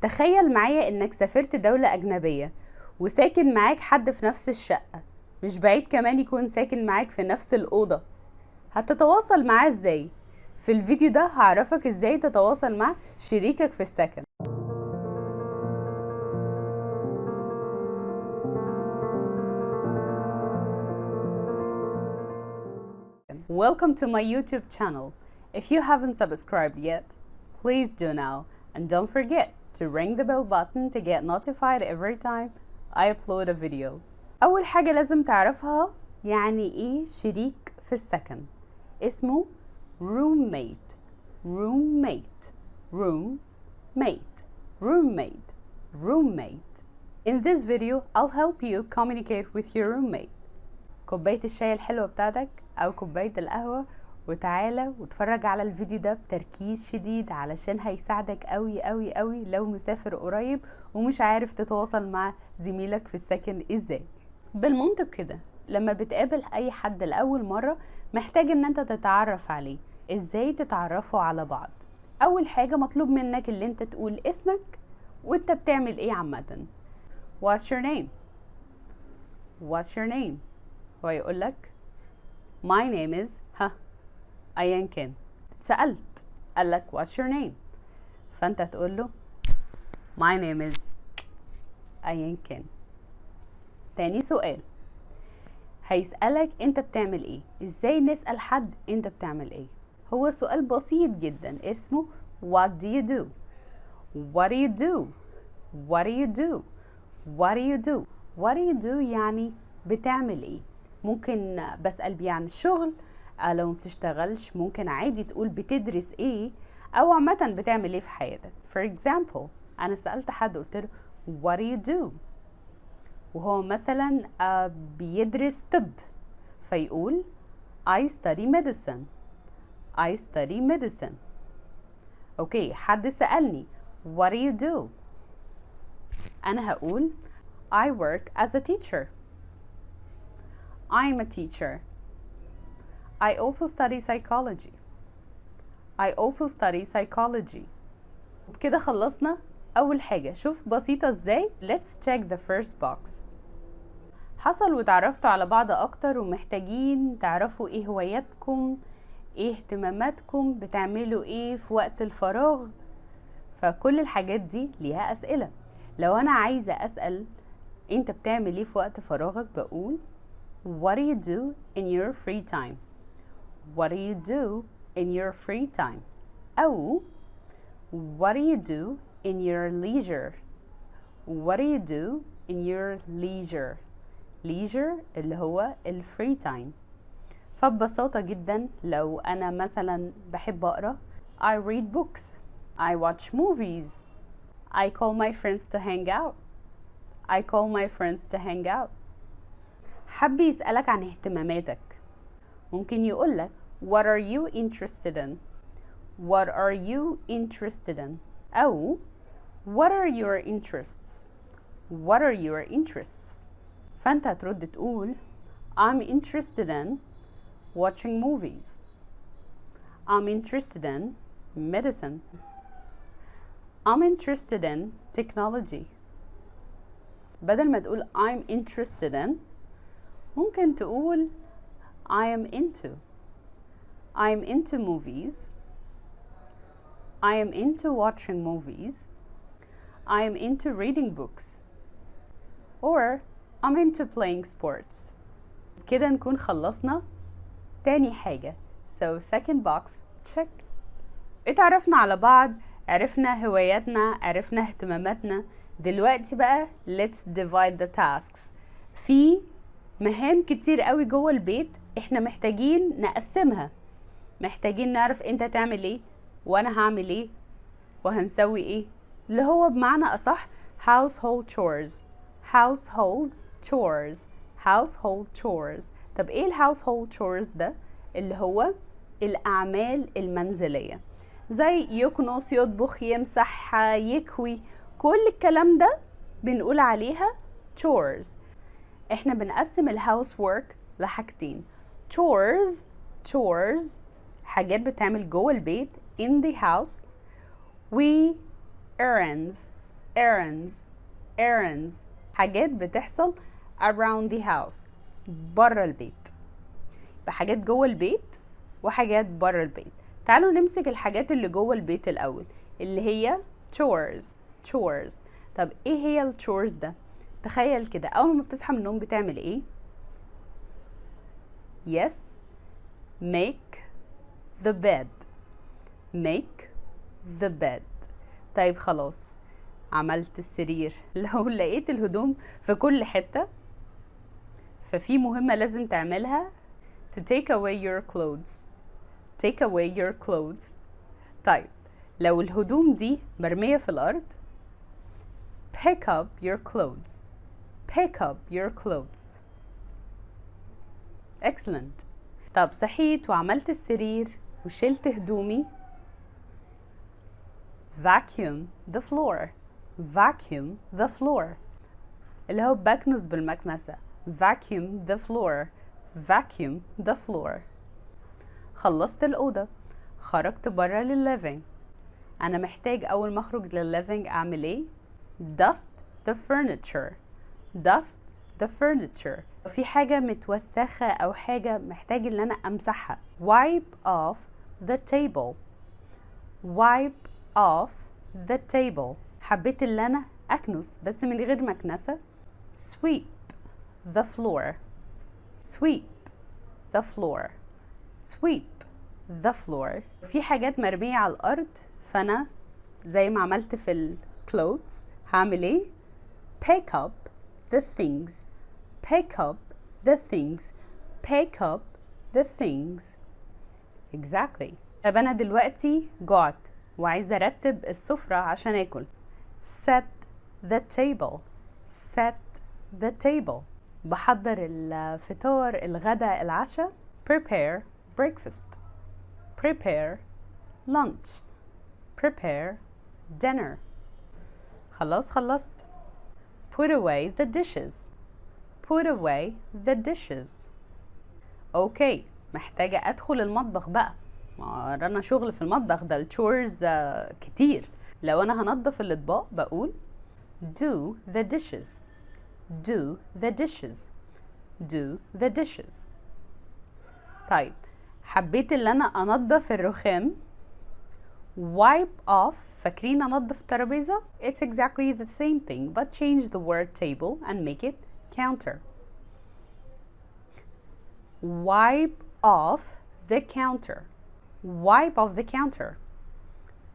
تخيل معايا انك سافرت دولة اجنبية وساكن معاك حد في نفس الشقة، مش بعيد كمان يكون ساكن معاك في نفس الأوضة. هتتواصل معاه ازاي؟ في الفيديو ده هعرفك ازاي تتواصل مع شريكك في السكن. Welcome to my YouTube channel. If you haven't subscribed yet, please do now. And don't forget to ring the bell button to get notified every time I upload a video. أول حاجة لازم تعرفها يعني إيه شريك في السكن. اسمه roommate. roommate roommate roommate roommate. In this video, I'll help you communicate with your roommate. كوباية الشاي الحلوة بتاعتك أو كوباية القهوة وتعالى واتفرج على الفيديو ده بتركيز شديد علشان هيساعدك قوي قوي قوي لو مسافر قريب ومش عارف تتواصل مع زميلك في السكن ازاي. بالمنطق كده لما بتقابل اي حد لأول مرة محتاج ان انت تتعرف عليه. ازاي تتعرفوا على بعض؟ اول حاجة مطلوب منك اللي انت تقول اسمك وانت بتعمل ايه عامة. What's your name? What's your name؟ هو يقولك My name is أيا كان. سألت قالك what's your name؟ فأنت تقول له My name is أيا كان. تاني سؤال هيسألك أنت بتعمل إيه؟ إزاي نسأل حد أنت بتعمل إيه؟ هو سؤال بسيط جدا اسمه What do you do؟ What do you do؟ What do you do؟ What do you do؟ What do you do يعني بتعمل إيه؟ ممكن بسأل بيه عن الشغل. لو ما بتشتغلش ممكن عادي تقول بتدرس ايه او عامة بتعمل ايه في حياتك. For example انا سألت حد قلت له what do you do وهو مثلا بيدرس طب فيقول I study medicine. I study medicine. اوكي حد سألني what do you do انا هقول I work as a teacher. I'm a teacher. I also study psychology. I also study psychology. بكده خلصنا أول حاجة. شوف بسيطة ازاي. Let's check the first box. حصل وتعرفتوا على بعض أكتر ومحتاجين تعرفوا ايه هواياتكم، ايه اهتماماتكم، بتعملوا ايه في وقت الفراغ. فكل الحاجات دي ليها أسئلة. لو أنا عايزة أسأل انت بتعمل ايه في وقت فراغك بقول What do you do in your free time? What do you do in your free time? أو What do you do in your leisure? What do you do in your leisure? Leisure اللي هو الفري تايم. فببساطة جدا لو أنا مثلا بحب أقرأ I read books. I watch movies. I call my friends to hang out. I call my friends to hang out. حب يسألك عن اهتماماتك. ممكن يقولك What are you interested in? What are you interested in? أو What are your interests? What are your interests? فأنت هترد تقول I'm interested in watching movies. I'm interested in medicine. I'm interested in technology. بدل ما تقول I'm interested in ممكن تقول I am into movies. I am into watching movies. I am into reading books. Or I'm into playing sports. كده نكون خلصنا تاني حاجة. So second box check. اتعرفنا على بعض، عرفنا هواياتنا، عرفنا اهتماماتنا. دلوقتي بقى let's divide the tasks. في مهام كتير قوي جوه البيت احنا محتاجين نقسمها. محتاجين نعرف انت تعمل ايه وانا هعمل ايه وهنسوي ايه، اللي هو بمعنى اصح household chores. household chores. household chores. طب ايه الهاوسهولد chores ده؟ اللي هو الاعمال المنزلية زي يكنس، يطبخ، يمسح، يكوي، كل الكلام ده بنقول عليها chores. احنا بنقسم الهاوس وورك لحاجتين. chores حاجات بتعمل جوه البيت in the house و errands errands errands حاجات بتحصل around the house بره البيت. يبقى حاجات جوه البيت وحاجات بره البيت. تعالوا نمسك الحاجات اللي جوه البيت الأول اللي هي chores. طب ايه هي الchores ده؟ تخيل كده أول ما بتصحى من النوم بتعمل ايه؟ Yes, make the bed. make the bed. طيب خلاص عملت السرير. لو لقيت الهدوم في كل حتة ففي مهمة لازم تعملها to take away your clothes. take away your clothes. طيب لو الهدوم دي مرمية في الأرض pick up your clothes. pick up your clothes. excellent. طب صحيت وعملت السرير وشلت هدومي vacuum the floor. vacuum the floor اللي هو بكنس بالمكنسة. vacuum the floor. vacuum the floor. خلصت الأوضة خرجت برا للليفينج. أنا محتاج أول ما أخرج للليفينج أعمل إيه؟ dust the furniture. dust the furniture. في حاجة متوسخة أو حاجة محتاج إن أنا أمسحها. wipe off the table. wipe off the table. حبيت إن أنا أكنس بس من غير مكنسة. sweep the floor. sweep the floor. sweep the floor. في حاجات مرمية على الأرض فأنا زي ما عملت في الكلوتس هعمل إيه؟ pick up the things. pick up the things. pick up the things. exactly. طب أنا دلوقتي جعت وعايزة أرتب السفرة عشان آكل. set the table. set the table. بحضر الفطار الغداء العشاء. prepare breakfast. prepare lunch. prepare dinner. خلصت. put away the dishes. put away the dishes. اوكي محتاجة ادخل المطبخ بقى. ورانا شغل في المطبخ ده الchores كتير. لو انا هنضف الاطباق بقول do the dishes. do the dishes. do the dishes. طيب حبيت ان انا انضف الرخام wipe off. فاكرين انضف الترابيزة؟ it's exactly the same thing but change the word table and make it counter. wipe off the counter. wipe off the counter.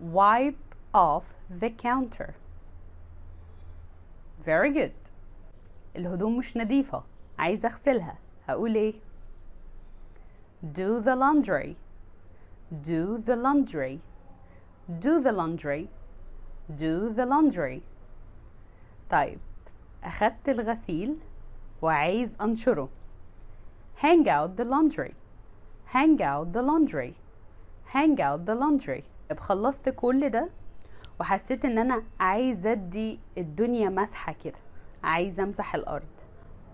wipe off the counter. very good. الهدوم مش نظيفة عايزة اغسلها هقول ايه؟ do the laundry. do the laundry. do the laundry. do the laundry. طيب أخدت الغسيل وعايز أنشره. hang out the laundry. hang out the laundry. hang out the laundry. طيب خلصت كل ده وحسيت ان انا عايزة ادي الدنيا مسحة كده. عايزة امسح الارض.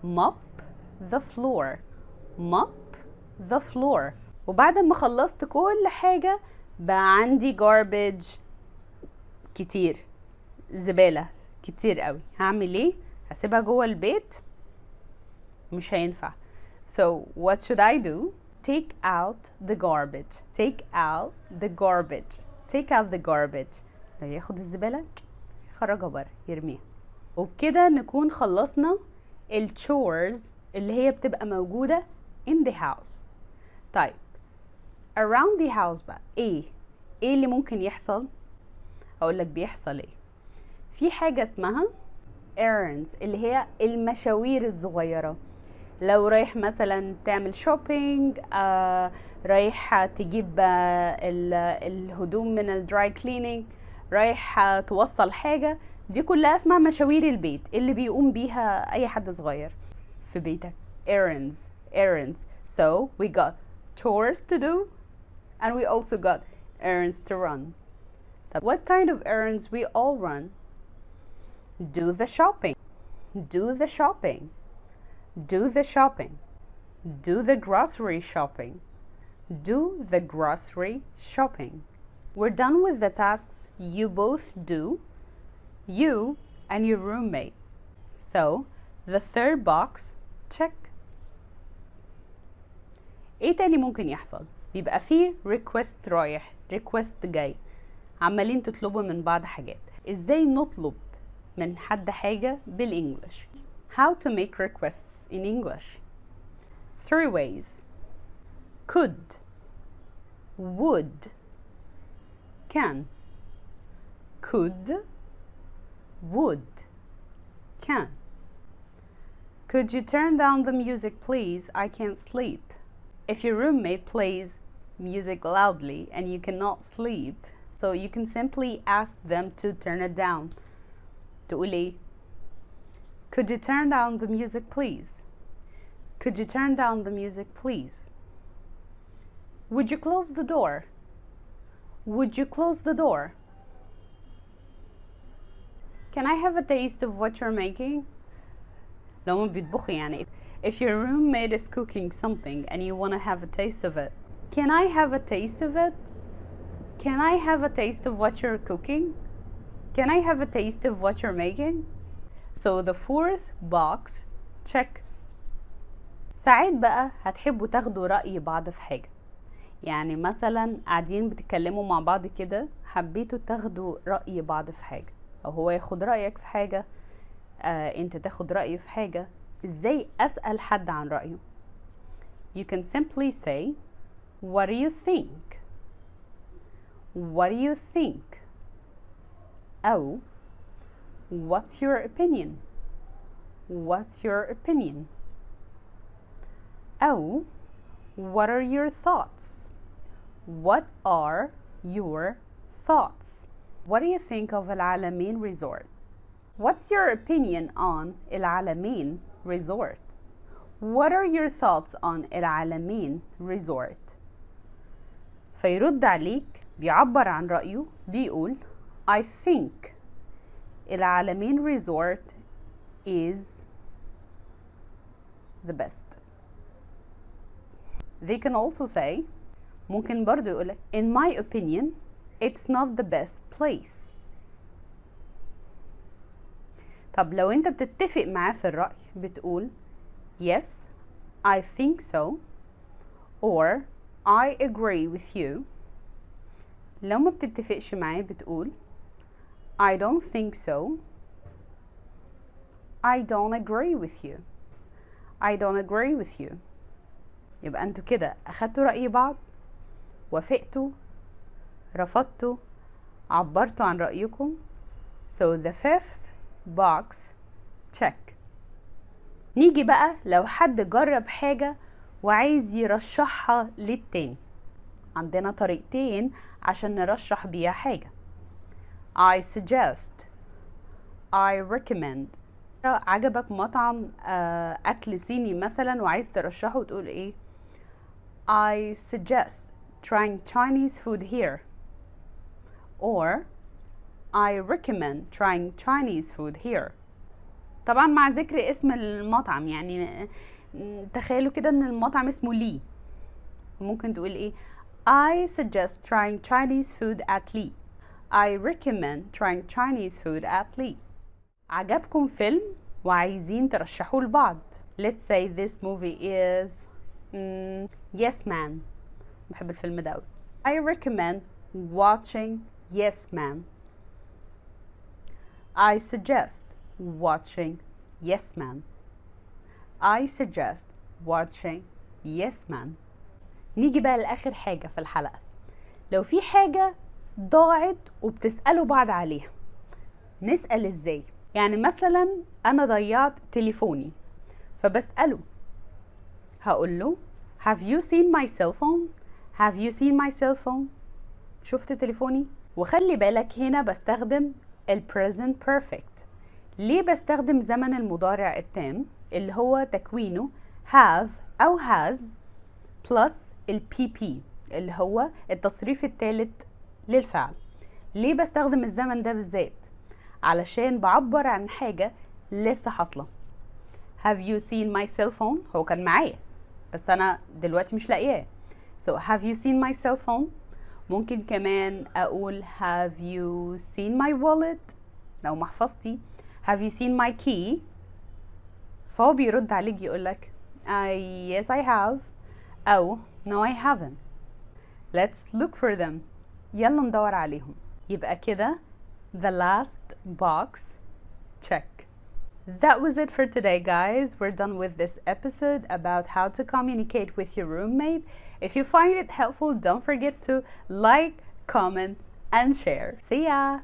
mop the floor. mop the floor. وبعد ما خلصت كل حاجة بقى عندي garbage كتير. زبالة كتير قوي. هعمل ايه؟ هسيبها جوه البيت؟ مش هينفع. so what should I do? take out the garbage. take out the garbage. take out the garbage. لو ياخد الزبالة يخرجها بره يرميها. وبكده نكون خلصنا الchores اللي هي بتبقى موجودة in the house. طيب around the house بقى ايه اللي ممكن يحصل؟ اقولك بيحصل ايه. في حاجة اسمها errands اللي هي المشاوير الصغيرة. لو رايح مثلا تعمل شوبينج رايح تجيب الهدوم من الدراي كلينينج رايح توصل حاجة دي كلها اسمها مشاوير البيت اللي بيقوم بيها اي حد صغير في بيتك. errands. so we got chores to do and we also got errands to run. طب what kind of errands we all run? do the shopping. do the shopping. do the shopping. do the grocery shopping. do the grocery shopping. We're done with the tasks you both do You and your roommate. So the third box, check. ايه تاني ممكن يحصل؟ بيبقى فيه request رايح request جاي، عمالين تطلبوا من بعض حاجات. ازاي نطلب من حد حاجة بالانجلش؟ How to make requests in English. 3 ways. Could, would, can. Could, would, can. Could you turn down the music, please? I can't sleep. If your roommate plays music loudly and you cannot sleep, so you can simply ask them to turn it down. تقول ايه؟ Could you turn down the music, please? Could you turn down the music, please? Would you close the door? Would you close the door? Can I have a taste of what you're making? لو ما بيطبخي يعني. If your roommate is cooking something and you want to have a taste of it, can I have a taste of it? Can I have a taste of what you're cooking? Can I have a taste of what you're making? So the fourth box, check. ساعات بقى هتحبوا تاخدوا رأي بعض في حاجة. يعني مثلا قاعدين بتتكلموا مع بعض كده، حبيتوا تاخدوا رأي بعض في حاجة، أو هو ياخد رأيك في حاجة، انت تاخد رأي في حاجة. ازاي أسأل حد عن رأيه؟ You can simply say, what do you think? What do you think? أو what's your opinion? What's your opinion? أو what are your thoughts? What are your thoughts? What do you think of العلمين resort? What's your opinion on العلمين resort? What are your thoughts on العلمين resort? فيرد عليك، بيعبر عن رأيه، بيقول I think العلمين resort is the best. They can also say، ممكن برضو يقول in my opinion it's not the best place. طب لو انت بتتفق معاه في الرأي بتقول yes I think so or I agree with you. لو ما بتتفقش معاه بتقول I don't think so, I don't agree with you, I don't agree with you. يبقى انتوا كده اخدتوا رأي بعض، وافقتوا، رفضتوا، عبرتوا عن رأيكم. So the fifth box, check. نيجي بقى لو حد جرب حاجة وعايز يرشحها للتاني. عندنا طريقتين عشان نرشح بيها حاجة. I suggest, I recommend. عجبك مطعم أكل صيني مثلا وعايز ترشحه وتقول إيه؟ I suggest trying Chinese food here. Or I recommend trying Chinese food here. طبعا مع ذكر اسم المطعم، يعني تخيلوا كده ان المطعم اسمه لي، ممكن تقول ايه؟ I suggest trying Chinese food at Lee. I recommend trying Chinese food at Lee. عجبكم فيلم وعايزين ترشحوه لبعض. Let's say this movie is Yes Man. بحب الفيلم ده أوي. I recommend watching Yes Man. I suggest watching Yes Man. I suggest watching Yes Man. نيجي بقى لآخر حاجة في الحلقة. لو في حاجة ضاعت وبتسألوا بعض عليها، نسأل ازاي؟ يعني مثلا أنا ضيعت تليفوني فبسأله، هقول له Have you seen my cell phone? Have you seen my cell phone? شفت تليفوني؟ وخلي بالك هنا بستخدم ال present perfect. ليه بستخدم زمن المضارع التام اللي هو تكوينه have أو has plus ال PP اللي هو التصريف الثالث للفعل. ليه بستخدم الزمن ده بالذات؟ علشان بعبر عن حاجة لسه حاصلة. Have you seen my cell phone؟ هو كان معايا بس أنا دلوقتي مش لاقياه. So have you seen my cell phone؟ ممكن كمان أقول have you seen my wallet؟ لو محفظتي have you seen my key فهو بيرد عليك يقولك yes I have أو no I haven't. Let's look for them. يلا ندور عليهم. يبقى كده the last box check. That was it for today, guys. We're done with this episode about how to communicate with your roommate. If you find it helpful, don't forget to like, comment, and share. See ya!